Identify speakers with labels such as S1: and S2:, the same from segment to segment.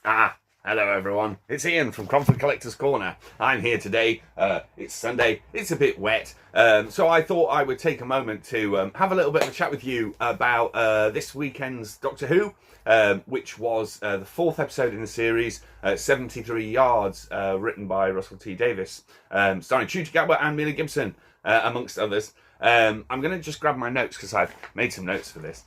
S1: Hello everyone. It's Ian from Cromford Collector's Corner. I'm here today. It's Sunday. It's a bit wet. So I thought I would take a moment to have a little bit of a chat with you about this weekend's Doctor Who, which was the fourth episode in the series, 73 Yards, written by Russell T Davies, starring Ncuti Gatwa and Mila Gibson, amongst others. I'm going to just grab my notes because I've made some notes for this.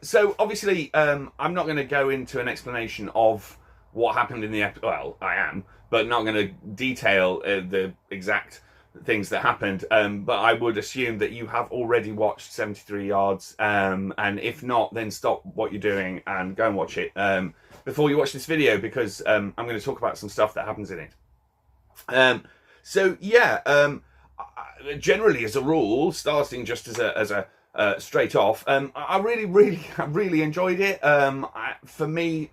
S1: So obviously, I'm not going to go into an explanation of what happened in the episode. Well, I am, but not going to detail the exact things that happened. But I would assume that you have already watched 73 Yards. And if not, then stop what you're doing and go and watch it before you watch this video, because I'm going to talk about some stuff that happens in it. Generally, as a rule, starting just as a straight off, I really enjoyed it. For me,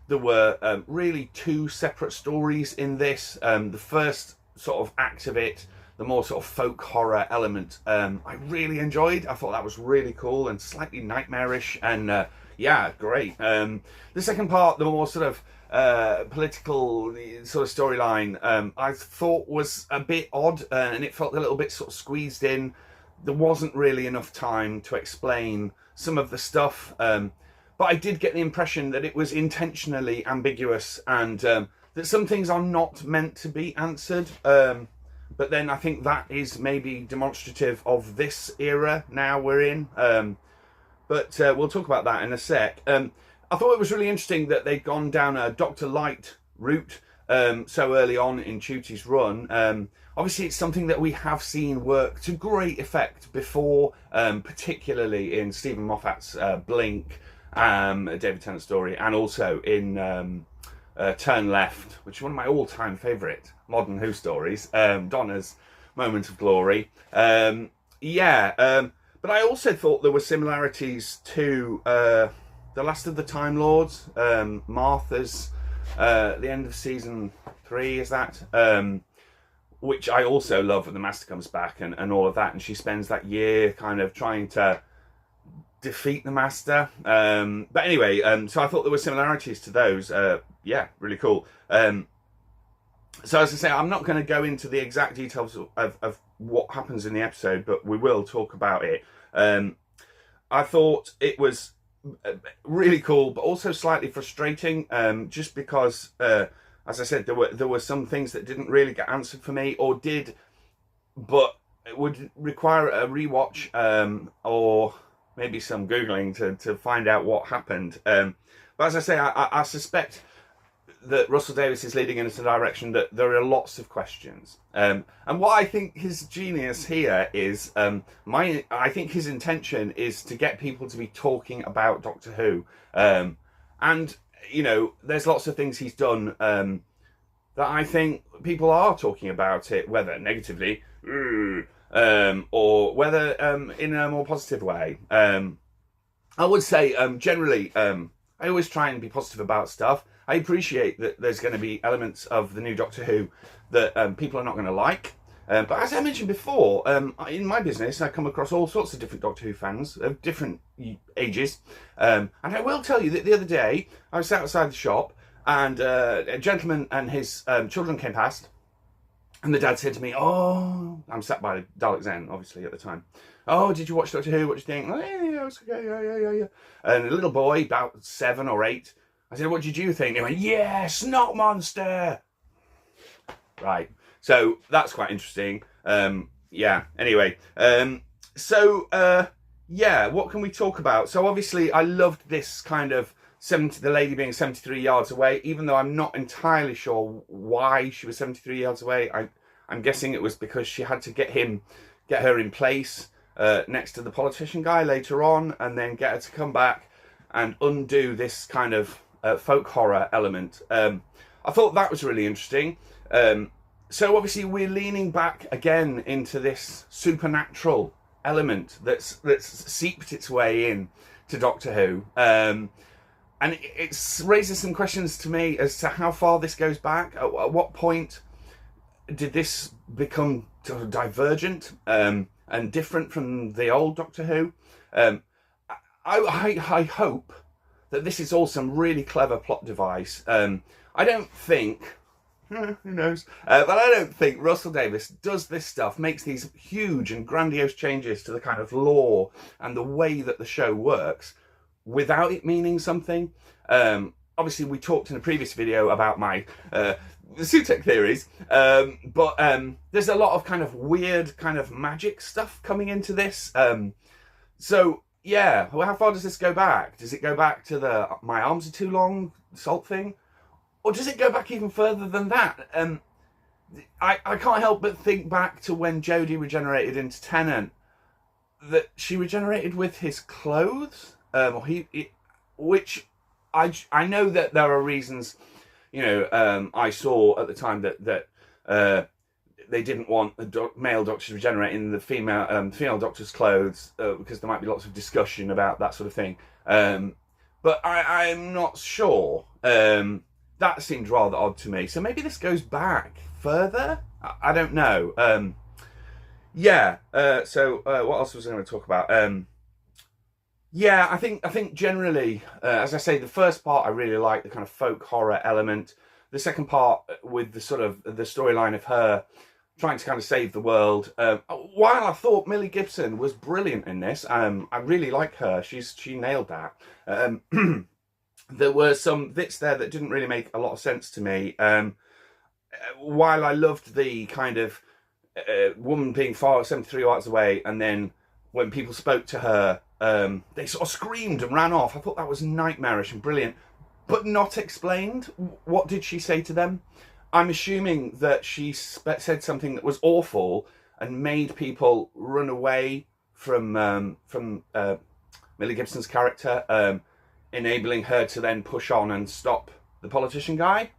S1: there were really two separate stories in this. The first sort of act of it, the more sort of folk horror element, I really enjoyed. I thought that was really cool and slightly nightmarish, and yeah, great. The second part, the more sort of political sort of storyline, I thought was a bit odd, and it felt a little bit sort of squeezed in. There wasn't really enough time to explain some of the stuff, but I did get the impression that it was intentionally ambiguous, and that some things are not meant to be answered. But then I think that is maybe demonstrative of this era now we're in. But we'll talk about that in a sec. I thought it was really interesting that they'd gone down a Dr. Light route so early on in Ncuti's run. Obviously, it's something that we have seen work to great effect before, particularly in Stephen Moffat's Blink, David Tennant story, and also in Turn Left, which is one of my all-time favourite modern Who stories, Donna's Moment of Glory. But I also thought there were similarities to The Last of the Time Lords, Martha's, the end of season 3, is that? Which I also love when the Master comes back and all of that, and she spends that year kind of trying to defeat the Master. But anyway, so I thought there were similarities to those. Yeah, really cool. So as I say, I'm not going to go into the exact details of what happens in the episode, but we will talk about it. I thought it was really cool, but also slightly frustrating, just because, as I said, there were some things that didn't really get answered for me, or did, but it would require a rewatch, or maybe some Googling to find out what happened. But as I say, I suspect that Russell Davies is leading in a direction that there are lots of questions. And what I think his genius here is, I think his intention is to get people to be talking about Doctor Who. And, you know, there's lots of things he's done that I think people are talking about it, whether negatively, or whether in a more positive way. I would say, generally, I always try and be positive about stuff. I appreciate that there's going to be elements of the new Doctor Who that people are not going to like. But as I mentioned before, in my business, I come across all sorts of different Doctor Who fans of different ages. And I will tell you that the other day, I was sat outside the shop, and a gentleman and his children came past. And the dad said to me, "Oh," I'm sat by Dalek Zen, obviously, at the time. "Oh, did you watch Doctor Who? What do you think?" "Oh, yeah, it's okay, yeah. And a little boy, about 7 or 8, I said, "What did you think?" They went, "Yeah, Snot Monster." Right. So that's quite interesting. Yeah. Anyway. Yeah. What can we talk about? So obviously, I loved this kind of the lady being 73 yards away, even though I'm not entirely sure why she was 73 yards away. I'm guessing it was because she had to get her in place next to the politician guy later on, and then get her to come back and undo this kind of folk horror element. I thought that was really interesting. So obviously we're leaning back again into this supernatural element that's seeped its way in to Doctor Who. And it raises some questions to me as to how far this goes back. At what point did this become sort of divergent and different from the old Doctor Who? I hope that this is all some really clever plot device. I don't think, who knows, but I don't think Russell Davies does this stuff, makes these huge and grandiose changes to the kind of lore and the way that the show works without it meaning something. Obviously, we talked in a previous video about my Sutekh theories, but there's a lot of kind of weird kind of magic stuff coming into this. So yeah, well, how far does this go back? Does it go back to the "my arms are too long" salt thing? Or does it go back even further than that? I can't help but think back to when Jodie regenerated into Tennant, that she regenerated with his clothes, which I know that there are reasons, you know, I saw at the time that they didn't want the male doctor to regenerate in the female doctor's clothes because there might be lots of discussion about that sort of thing. But I'm not sure. That seemed rather odd to me. So maybe this goes back further? I don't know. So what else was I going to talk about? Yeah, I think generally, as I say, the first part I really like, the kind of folk horror element. The second part with the sort of the storyline of her trying to kind of save the world. While I thought Millie Gibson was brilliant in this, I really like her. She nailed that. There were some bits there that didn't really make a lot of sense to me. While I loved the kind of woman being 73 yards away, and then when people spoke to her, they sort of screamed and ran off. I thought that was nightmarish and brilliant, but not explained. What did she say to them? I'm assuming that she said something that was awful and made people run away from Millie Gibson's character, enabling her to then push on and stop the politician guy.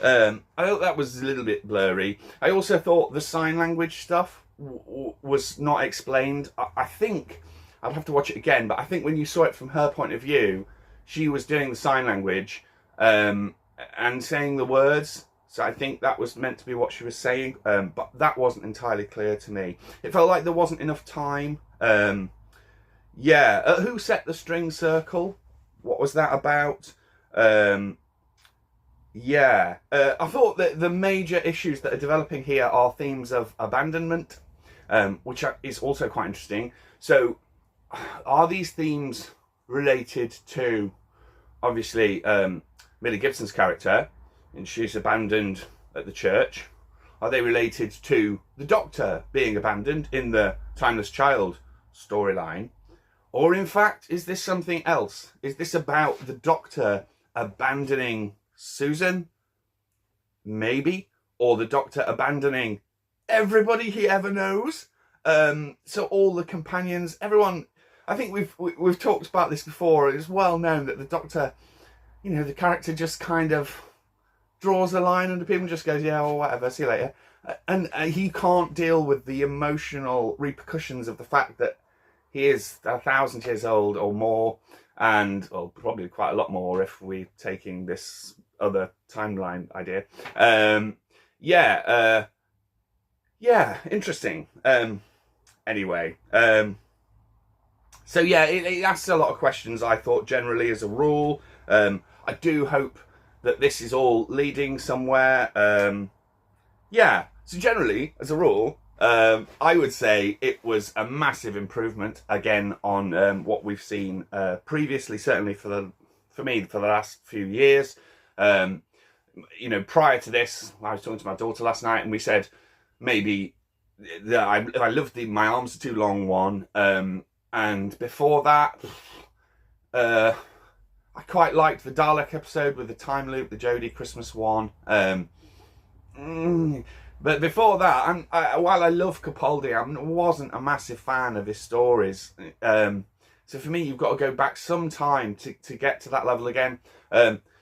S1: I thought that was a little bit blurry. I also thought the sign language stuff was not explained. I think, I'd have to watch it again, but I think when you saw it from her point of view, she was doing the sign language and saying the words. So I think that was meant to be what she was saying, but that wasn't entirely clear to me. It felt like there wasn't enough time. Who set the string circle? What was that about? I thought that the major issues that are developing here are themes of abandonment, which is also quite interesting. So are these themes related to, obviously, Millie Gibson's character, and she's abandoned at the church? Are they related to the Doctor being abandoned in the Timeless Child storyline? Or in fact, is this something else? Is this about the Doctor abandoning Susan? Maybe. Or the Doctor abandoning everybody he ever knows? So all the companions, everyone. I think we've talked about this before. It's well known that the Doctor, you know, the character just kind of draws a line under people and just goes, yeah, or whatever, see you later. And he can't deal with the emotional repercussions of the fact that he is 1,000 years old or more, and well, probably quite a lot more if we're taking this other timeline idea. Interesting. Anyway, so yeah, it asks a lot of questions, I thought, generally, as a rule. I do hope that this is all leading somewhere. So generally, as a rule, I would say it was a massive improvement, again, on what we've seen previously, certainly for me, for the last few years. You know, prior to this, I was talking to my daughter last night, and we said maybe that I loved the "my arms are too long" one, and before that, I quite liked the Dalek episode with the time loop, the Jodie Christmas one. But before that, while I love Capaldi, I wasn't a massive fan of his stories. So for me, you've got to go back some time to get to that level again.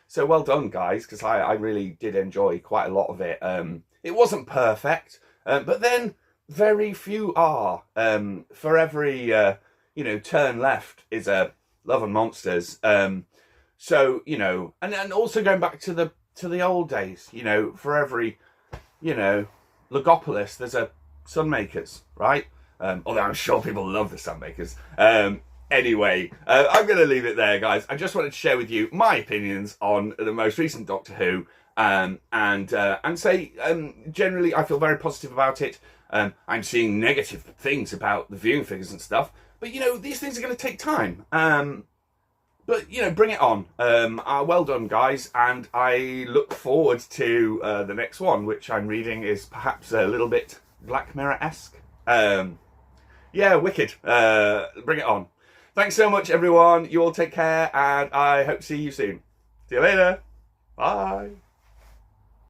S1: So well done, guys, because I really did enjoy quite a lot of it. It wasn't perfect, but then very few are. For every turn left is a Love and Monsters. So and also going back to the old days. For every Logopolis, there's a Sunmakers, right? Although I'm sure people love the Sunmakers. Anyway, I'm going to leave it there, guys. I just wanted to share with you my opinions on the most recent Doctor Who, and say generally I feel very positive about it. I'm seeing negative things about the viewing figures and stuff, but you know, these things are going to take time. But you know, bring it on. Well done, guys, and I look forward to the next one, which I'm reading is perhaps a little bit Black Mirror-esque. Yeah, wicked. Bring it on. Thanks so much, everyone. You all take care, and I hope to see you soon. See you later. Bye.